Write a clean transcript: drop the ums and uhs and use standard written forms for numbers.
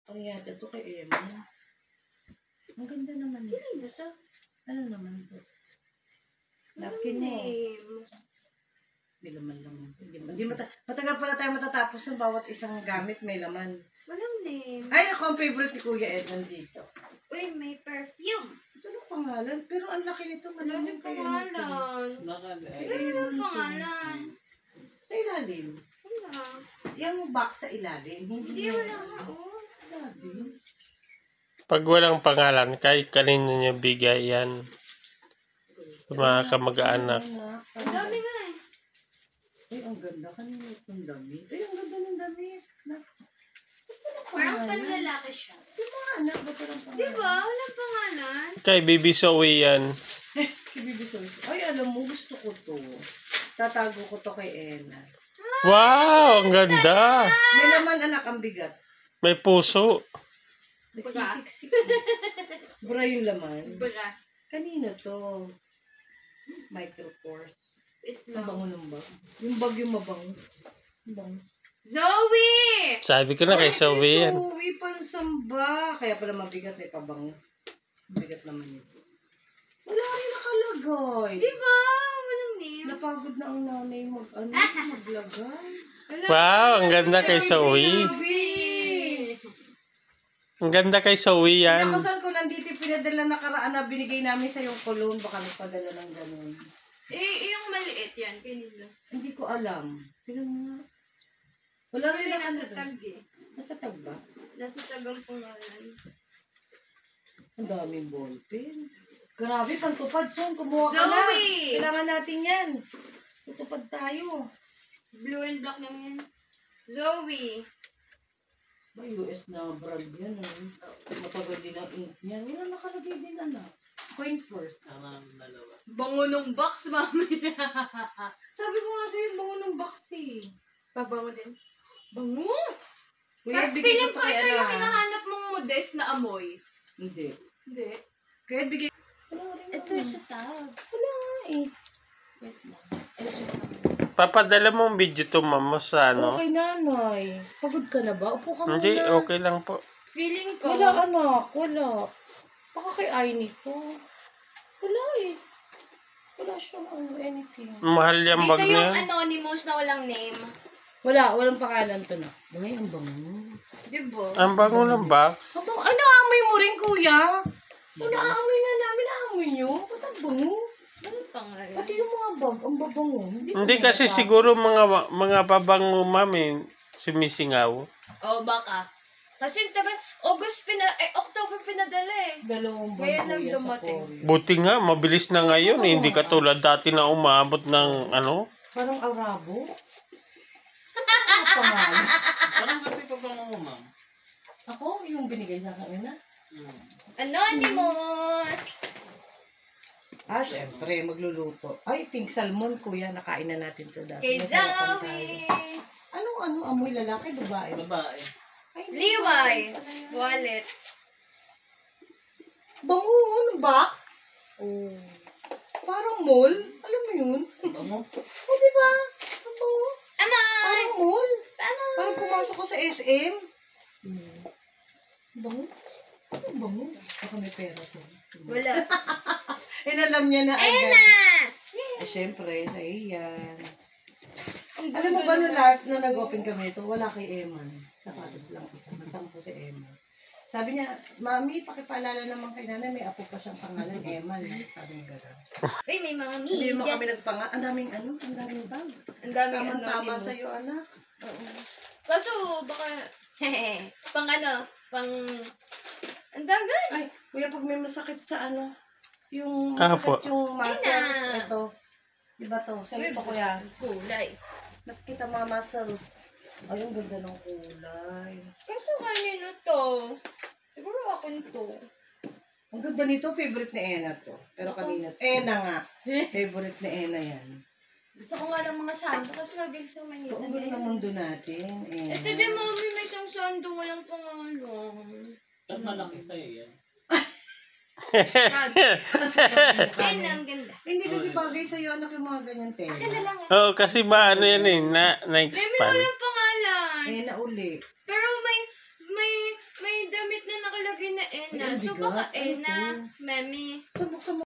Ang yata ito kay Emma. Ang ganda naman ito. Ano naman ito? Napkin mo. May laman. Matagal pala tayo matatapos ng bawat isang gamit may laman. Walang name. Ay, ako ang favorite ni Kuya Ed nandito. Uy, may perfume. Ito ang pangalan. Pero ang laki nito. Walang pangalan. Walang pangalan. Sa ilalim. Wala. Yung box sa ilalim. Hindi, wala nga. Wala din. Pag walang pangalan, kahit kanino niya bigay yan. Sa mga kamag-anak. Ang dami nga eh. Ay, ang ganda. Kanina itong damit. Ay, ang ganda ng damit. Parang panlalaki siya. Di ba, anak? Ba't walang pangalan? Diba? Walang pangalan. Kay Baby Zoe yan. Kibibisoy. Ay, alam mo, gusto ko to. Tatago ko to kay Ena. Wow, ang ganda. May laman, anak, ang bigat. May puso. Nagsisiksik. Bra yung laman. Bra. Kanino to? Micropores. Itlog. Mabango ng bag. Yung bag yung mabango. Mabango. Zoe! Sabi ko na kay Zoe yan. Zoe, pansamba. Kaya pala mabigat, may pabango. Mabigat naman ito. Wala rin nakalagay. Diba? Walang name. Napagod na ang nanay maglagay. Wow, ang ganda kay Zoe. Ang ganda kay Zoe yan. Ako saan ko nandito pinadala nakaraan na binigay namin sa yung kulon. Baka nagpadala ng ganun. Yung maliit yan. Kanila. Hindi ko alam. Pero nga. Wala rin Nasa nakalagay. tag eh. Nasa tag ba? Nasa tag ang pangalan. Ang daming ballpen. Grabe, pantupad. Son, kumuha ka na. Zoe! Kailangan natin yan. Tutupad tayo. Blue and black lang yan. Zoe! Ba, US na brand yan. Matagal din ang ink niyan. Wala nakalagay din, anak. Coin purse. Bango nung box, mami. Sabi ko nga sa'yo, bango ng box eh. Pabango din. Bango! Kuya, Kahit bigay feeling ko ko pa kay ito yung anak. hinahanap mong modest na amoy. Hindi. Hindi. Kaya bigay. Wala rin Ito yung sa tag. Wala nga eh. Wait lang. Ito sa tag. Papadala mo ang video to, mama, sa ano? Okay, nanay. Pagod ka na ba? Upo ka muna. Hindi, okay lang po. Feeling ko, Wala, anak. Wala. Baka kay ay nito. Wala eh. Wala siyang anything. Mahal yung dito bag na yung yan. anonymous na walang name. Walang pangalan to na. Ay, ang bango. Diba? Ang bango ng box. Ang bango. Ano, amoy mo rin, kuya? Naamoy nga namin, naamoy nyo. Ba't ang bango? Anong pangalan? Pati yung mga bag, ang babango. Hindi kasi siguro mga babango, mami, sumisingaw. Oh, baka. Kasi October pinadala eh. Dalawang Kaya bag, lang kuya, sa dumating. Korea. Buti nga, mabilis na ngayon. Hindi katulad dati na umabot ng ano. Parang Arabo. Ano pangalan? Parang gabi ka pa mo, ma'am. Ako, yung binigay sa akin na. Anonymous! Ah, syempre, magluluto. Ay, pink salmon, kuya. Nakain na natin to dati. Kay Nasarapan Zoe! tayo. Ano, amoy lalaki, babae? Babae. Ay, Liway! Wallet. bango, ano, box? Oh. Parang mall. Alam mo yun? Bango. O, diba? Ang bango. Ama! Parang mall. Ama! Parang pumasok ko sa SM. Bango. Ano bango? Baka may pera to. Wala. Alam niya na agad. Ena! Eh, syempre, sa iyan. Alam mo ba no last na nag-open kami ito, wala kay Eman. Sapatos lang isa. Nagtampo si Eman. Sabi niya, Mami, pakipaalala naman kay nanay, may apo pa siyang pangalan, Eman. Sabi niya gano'n. Uy, may mga Hindi mo kami migas. nagpangalan. Ang daming ang daming bag. Ang dami Tama-tama anonymous. sa'yo, anak. Kaso, baka, pang, ang dagan. Ay, kuya, pag may masakit sa yung Apo. masakit yung muscles, Ay na. ito. Diba to? Sa'yo ito, kuya. Kulay. Mas kita mga muscles. Ay, ang ganda ng kulay. Kaso kanino to? Siguro akin to. Ang ganda nito, favorite ni Ena to. Pero kanina, Ena nga. Favorite ni Ena yan. Gusto ko nga ng mga sando kasi nabili sa Manila. So, ang ganda ng mundo natin. Ena. Ito din, mami, may isang sando, walang pangalan. At malaki sa'yo yan. Ayun na, ang ganda. Hindi kasi bagay sa'yo, anak, yung mga ganyan Akin na tela. lang. Oo, kasi ba ano yan eh, Baby, na-expand. walang pangalan. Ena uli. Pero may gamit na nakalagay na Ena. Ay, ang So, bigat. baka Ano Ena, to? Mami. Saan buksan mo?